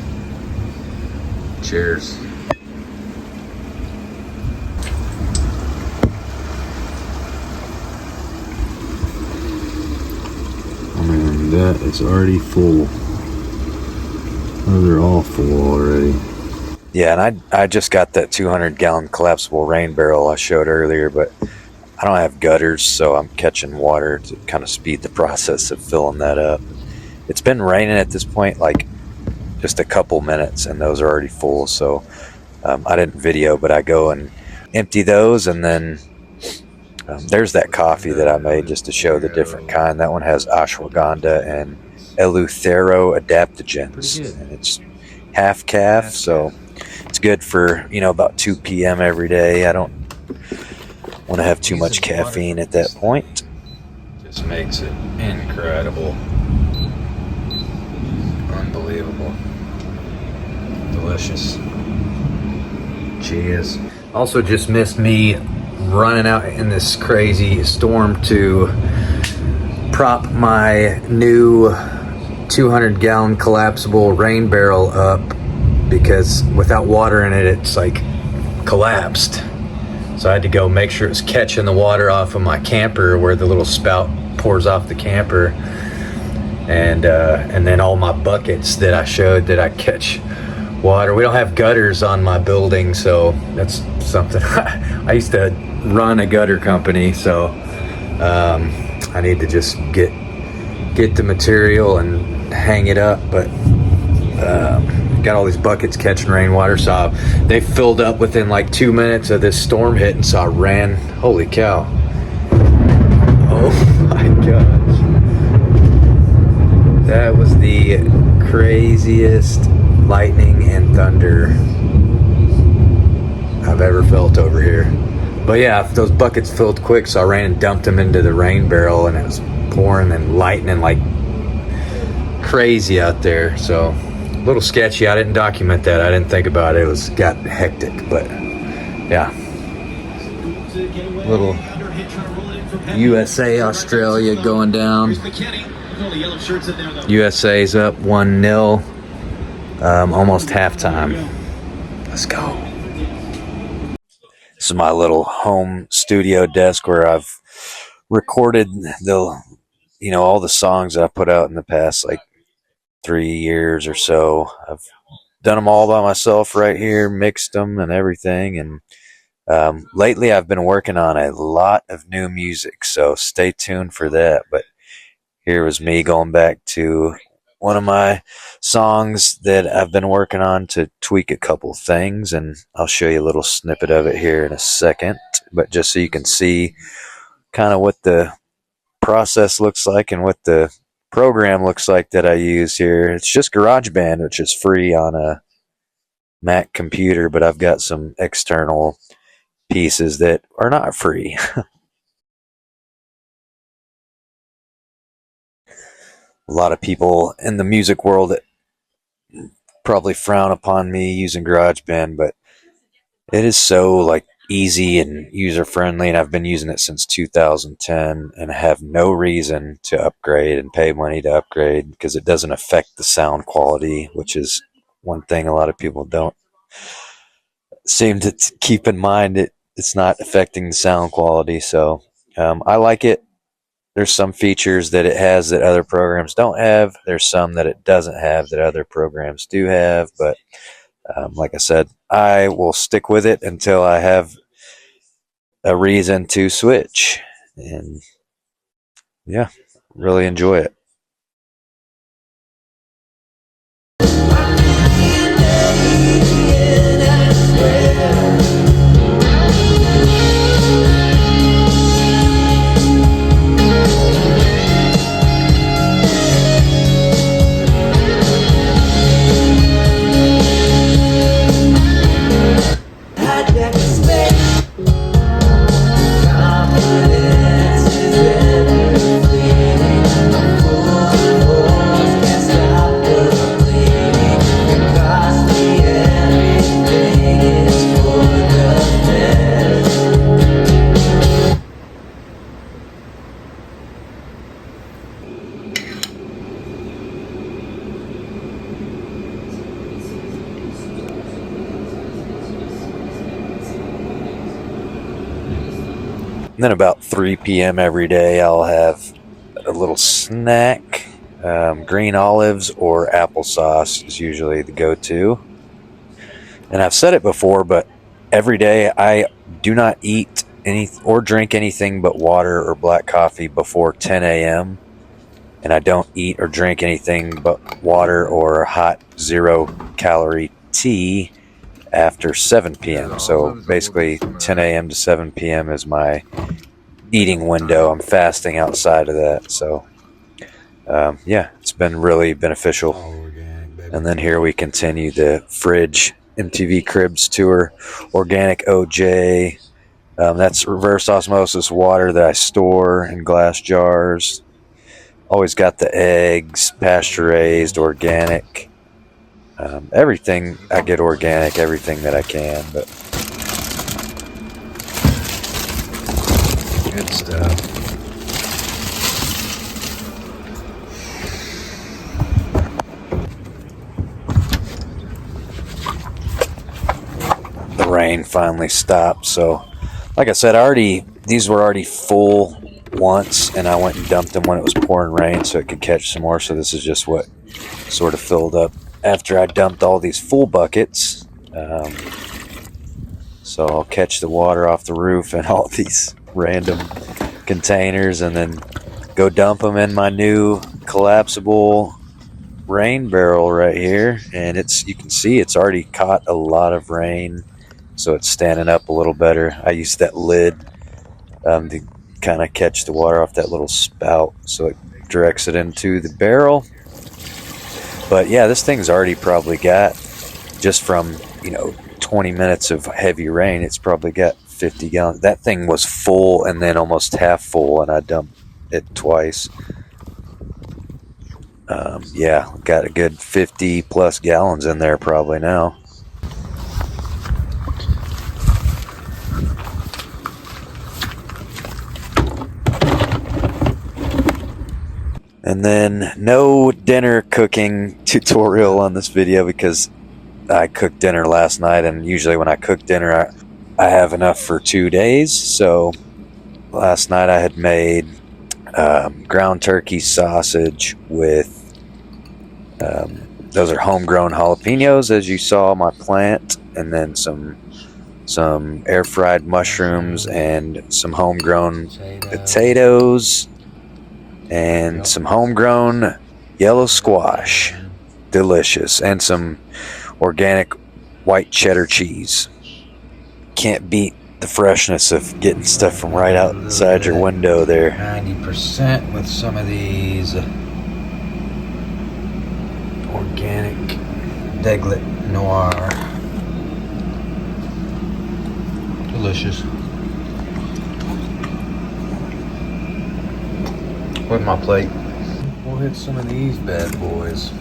B: Cheers. And that is already full. Oh, they're all full already.
A: yeah, and I just got that 200-gallon collapsible rain barrel I showed earlier, but I don't have gutters, so I'm catching water to kind of speed the process of filling that up. It's been raining at this point like just a couple minutes, and those are already full. So I didn't video, but I go and empty those, and then there's that coffee that I made just to show the different kind. That one has ashwagandha and eleuthero adaptogens, and it's half calf, so it's good for about 2 p.m. every day. I don't want to have too much caffeine at that point.
B: Just makes it incredible. Unbelievable. Delicious. Cheers. Also just missed me running out in this crazy storm to prop my new 200-gallon collapsible rain barrel up, because without water in it, it's like collapsed. So I had to go make sure it was catching the water off of my camper where the little spout pours off the camper. And then all my buckets that I showed that I catch water. We don't have gutters on my building, so that's something. I used to run a gutter company, so I need to just get the material and hang it up. But got all these buckets catching rainwater, so they filled up within like 2 minutes of this storm hitting. So I ran. Holy cow! Oh my gosh! That was the craziest lightning and thunder I've ever felt over here. But yeah, those buckets filled quick, so I ran and dumped them into the rain barrel, and it was pouring and lightning like crazy out there. So a little sketchy. I didn't document that. I didn't think about it. It got hectic, but yeah. Little USA Australia going down. USA's up 1-0. Almost halftime. Let's go.
A: This is my little home studio desk where I've recorded all the songs that I put out in the past like 3 years or so. I've done them all by myself right here, mixed them and everything. And lately I've been working on a lot of new music, so stay tuned for that. But here was me going back to one of my songs that I've been working on to tweak a couple things, and I'll show you a little snippet of it here in a second. But just so you can see kind of what the process looks like and what the program looks like that I use here. It's just GarageBand, which is free on a Mac computer, but I've got some external pieces that are not free. A lot of people in the music world that probably frown upon me using GarageBand, but it is so like easy and user friendly, and I've been using it since 2010 and have no reason to upgrade and pay money to upgrade, because it doesn't affect the sound quality, which is one thing a lot of people don't seem to keep in mind. It's not affecting the sound quality, so I like it. There's some features that it has that other programs don't have. There's some that it doesn't have that other programs do have. But like I said, I will stick with it until I have a reason to switch. And yeah, really enjoy it. And then about 3 p.m. every day, I'll have a little snack. Green olives or applesauce is usually the go-to. And I've said it before, but every day I do not eat any or drink anything but water or black coffee before 10 a.m. And I don't eat or drink anything but water or hot 0-calorie tea after 7 p.m. So basically 10 a.m. to 7 p.m. is my eating window. I'm fasting outside of that. So yeah, it's been really beneficial. And then here we continue the fridge MTV Cribs tour. Organic OJ. That's reverse osmosis water that I store in glass jars. Always got the eggs, pasture raised, organic. Everything I get organic, everything that I can, but good stuff. The rain finally stopped, so like I said, these were already full once, and I went and dumped them when it was pouring rain so it could catch some more. So this is just what sort of filled up after I dumped all these full buckets. So I'll catch the water off the roof and all these random containers and then go dump them in my new collapsible rain barrel right here. And you can see it's already caught a lot of rain, so it's standing up a little better. I used that lid to kind of catch the water off that little spout, so it directs it into the barrel. But yeah, this thing's already probably got, just from 20 minutes of heavy rain, it's probably got 50 gallons. That thing was full and then almost half full, and I dumped it twice. Yeah, got a good 50 plus gallons in there probably now. And then no dinner cooking tutorial on this video because I cooked dinner last night, and usually when I cook dinner I have enough for 2 days. So last night I had made ground turkey sausage with those are homegrown jalapenos, as you saw my plant, and then some air fried mushrooms and some homegrown potatoes and some homegrown yellow squash. Delicious. And some organic white cheddar cheese. Can't beat the freshness of getting stuff from right outside your window there.
B: 90% with some of these organic Deglet Noir. Delicious. With my plate. We'll hit some of these bad boys.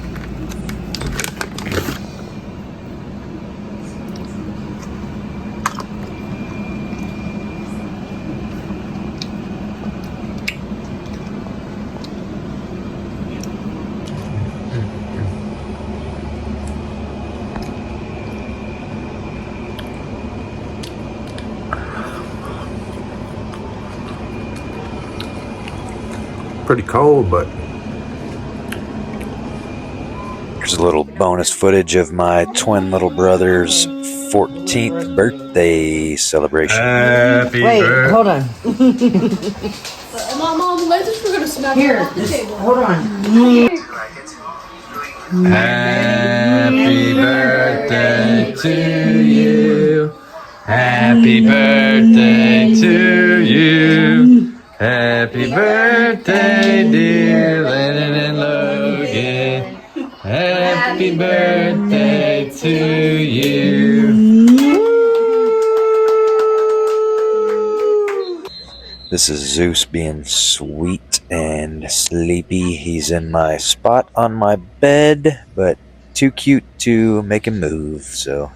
A: Pretty cold, but there's a little bonus footage of my twin little brother's 14th birthday celebration.
F: Wait, hold on.
J: Mom, let's just gonna smack
F: Here,
J: off the table.
F: hold on.
B: Happy birthday to you. Happy birthday to you. Happy birthday, dear Lennon and Logan. Happy birthday to you.
A: This is Zeus being sweet and sleepy. He's in my spot on my bed, but too cute to make him move, so.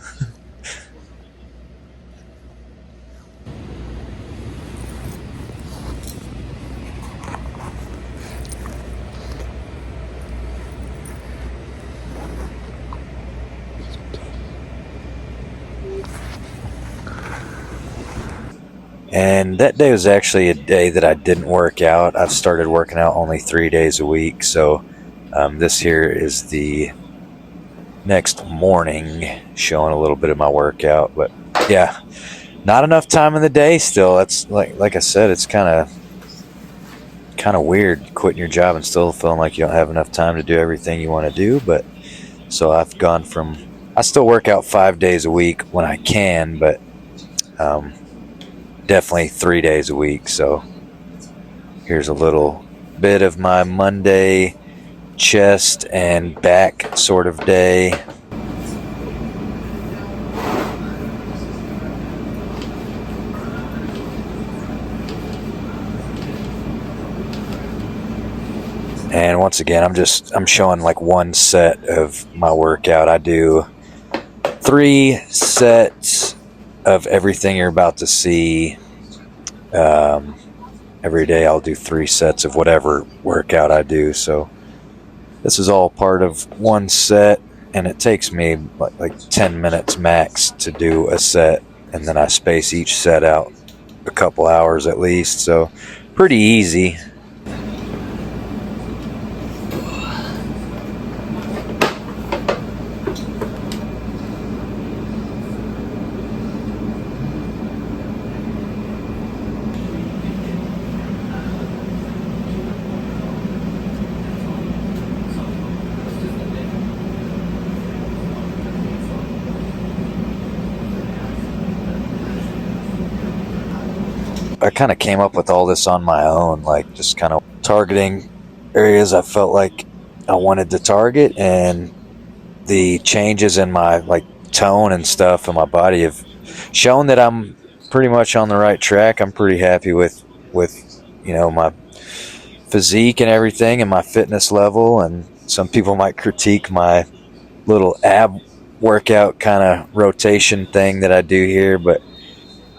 A: And that day was actually a day that I didn't work out. I've started working out only 3 days a week, so this here is the next morning showing a little bit of my workout. But yeah, not enough time in the day still. That's like I said, it's kind of weird quitting your job and still feeling like you don't have enough time to do everything you want to do. But so I've gone from, I still work out 5 days a week when I can, but definitely 3 days a week. So here's a little bit of my Monday chest and back sort of day. And once again, I'm showing like one set of my workout. I do 3 sets of everything you're about to see. Every day I'll do 3 sets of whatever workout I do. So this is all part of one set, and it takes me like 10 minutes max to do a set, and then I space each set out a couple hours at least. So pretty easy. I kind of came up with all this on my own, like just kind of targeting areas I felt like I wanted to target, and the changes in my like tone and stuff in my body have shown that I'm pretty much on the right track. I'm pretty happy with my physique and everything and my fitness level. And some people might critique my little ab workout kind of rotation thing that I do here, but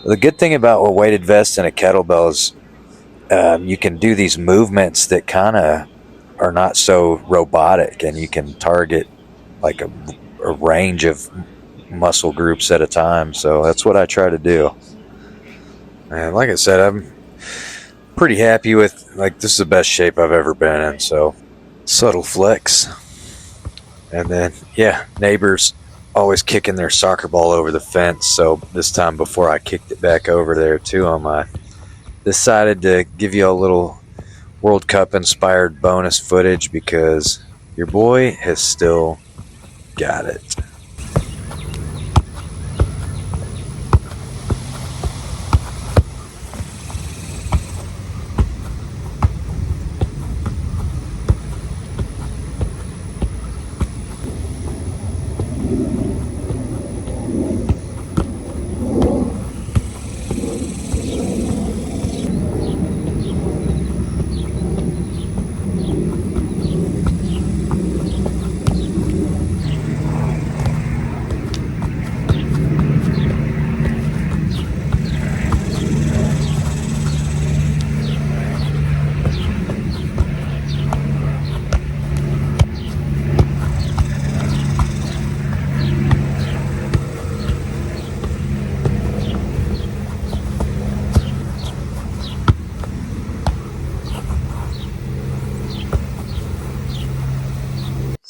A: the good thing about a weighted vest and a kettlebell is you can do these movements that kind of are not so robotic, and you can target like a range of muscle groups at a time. So that's what I try to do. And like I said, I'm pretty happy with, like, this is the best shape I've ever been in. So subtle flex. And then, yeah, neighbors always kicking their soccer ball over the fence. So this time, before I kicked it back over there to them, I decided to give you a little World Cup inspired bonus footage because your boy has still got it.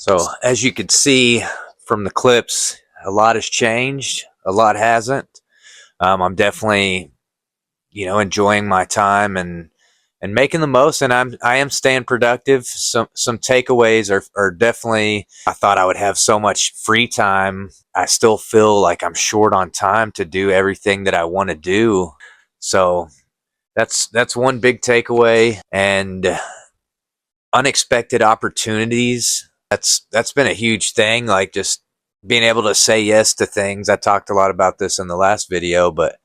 A: So as you could see from the clips, a lot has changed, a lot hasn't. I'm definitely, enjoying my time and making the most, and I am staying productive. Some takeaways are definitely, I thought I would have so much free time. I still feel like I'm short on time to do everything that I want to do. So that's one big takeaway. And unexpected opportunities. That's been a huge thing. Like just being able to say yes to things. I talked a lot about this in the last video, but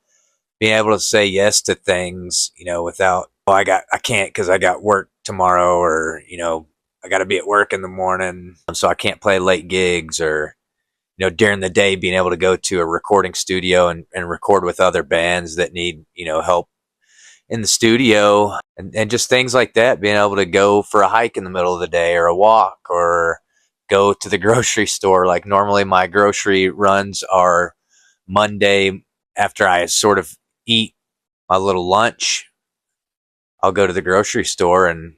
A: being able to say yes to things, without, I can't because I got work tomorrow, or, I got to be at work in the morning, so I can't play late gigs, or, during the day being able to go to a recording studio and record with other bands that need, help in the studio, and just things like that, being able to go for a hike in the middle of the day or a walk or go to the grocery store. Like normally my grocery runs are Monday after I sort of eat my little lunch. I'll go to the grocery store and,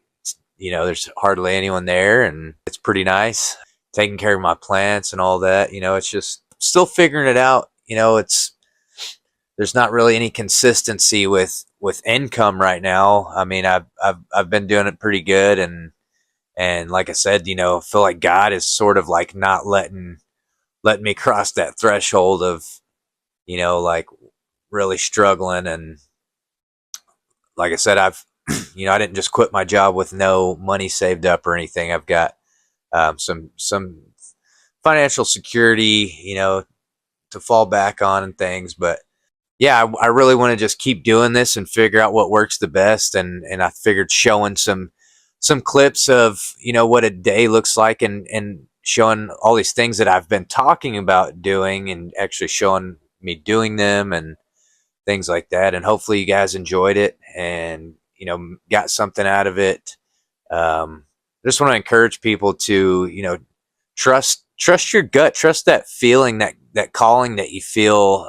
A: there's hardly anyone there, and it's pretty nice taking care of my plants and all that. It's just still figuring it out. There's not really any consistency with income right now. I mean, I've been doing it pretty good, and like I said, feel like God is sort of like not letting me cross that threshold of, like really struggling. And like I said, I didn't just quit my job with no money saved up or anything. I've got some financial security, to fall back on and things. But yeah, I really want to just keep doing this and figure out what works the best. And I figured showing some clips of, what a day looks like, and showing all these things that I've been talking about doing, and actually showing me doing them and things like that. And hopefully you guys enjoyed it and, got something out of it. I just want to encourage people to, trust your gut, trust that feeling, that calling that you feel.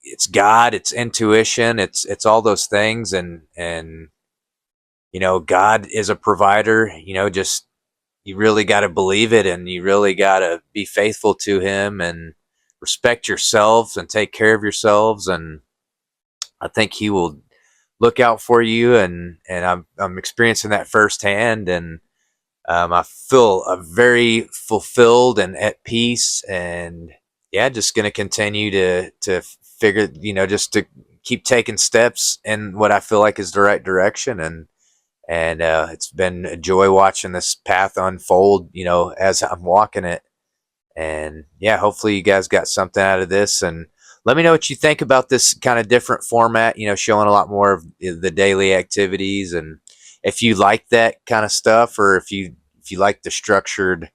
A: It's God, it's intuition, it's all those things. And God is a provider. Just, you really got to believe it, and you really got to be faithful to him, and respect yourselves and take care of yourselves. And I think he will look out for you. And I'm experiencing that firsthand. And I feel very fulfilled and at peace. And yeah, just going to continue to figure, just to keep taking steps in what I feel like is the right direction. And it's been a joy watching this path unfold, as I'm walking it. And yeah, hopefully you guys got something out of this, and let me know what you think about this kind of different format, showing a lot more of the daily activities. And if you like that kind of stuff, or if you like the structured,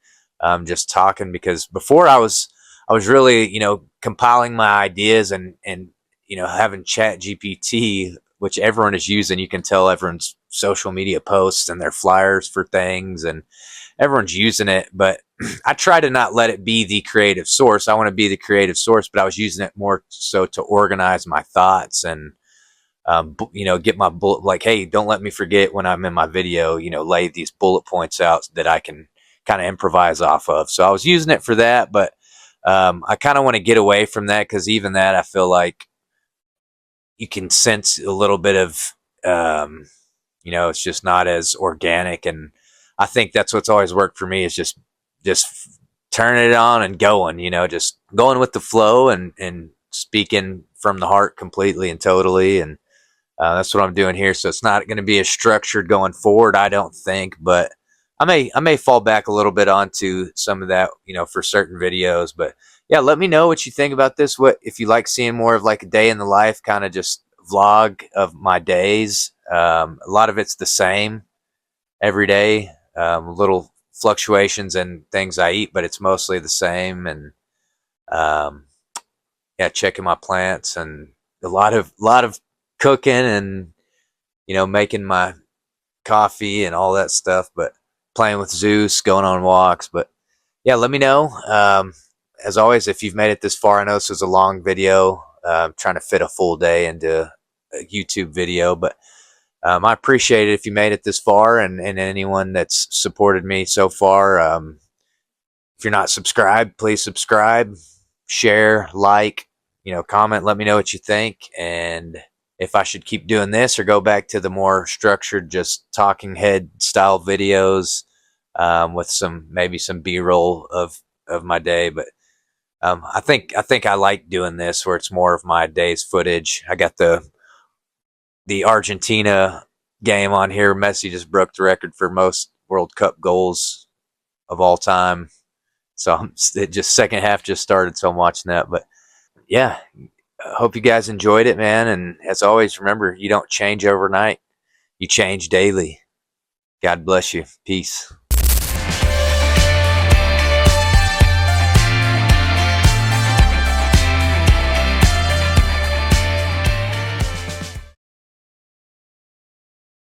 A: just talking, because before I was really, compiling my ideas and having Chat GPT, which everyone is using. You can tell everyone's social media posts and their flyers for things, and everyone's using it. But I try to not let it be the creative source. I want to be the creative source, but I was using it more so to organize my thoughts and, get my bullet, like, hey, don't let me forget when I'm in my video, lay these bullet points out that I can kind of improvise off of. So I was using it for that, but I kind of want to get away from that, because even that, I feel like you can sense a little bit of, it's just not as organic. And I think that's what's always worked for me, is just turning it on and going, just going with the flow and speaking from the heart completely and totally. And that's what I'm doing here. So it's not going to be as structured going forward, I don't think, but I may fall back a little bit onto some of that, for certain videos. But yeah, let me know what you think about this. What if you like seeing more of like a day in the life, kind of just vlog of my days. A lot of it's the same every day. Little fluctuations and things I eat, but it's mostly the same. And yeah, checking my plants, and a lot of cooking, and making my coffee and all that stuff. But playing with Zeus, going on walks. But yeah, let me know. As always, if you've made it this far, I know this was a long video. Trying to fit a full day into a YouTube video, but I appreciate it if you made it this far, and anyone that's supported me so far. If you're not subscribed, please subscribe, share, like, comment, let me know what you think, and if I should keep doing this or go back to the more structured, just talking head style videos, with maybe some B-roll of my day. But I think I like doing this where it's more of my day's footage. I got the Argentina game on here. Messi just broke the record for most World Cup goals of all time. So it just second half just started, so I'm watching that. But yeah, I hope you guys enjoyed it, man. And as always, remember, you don't change overnight. You change daily. God bless you. Peace.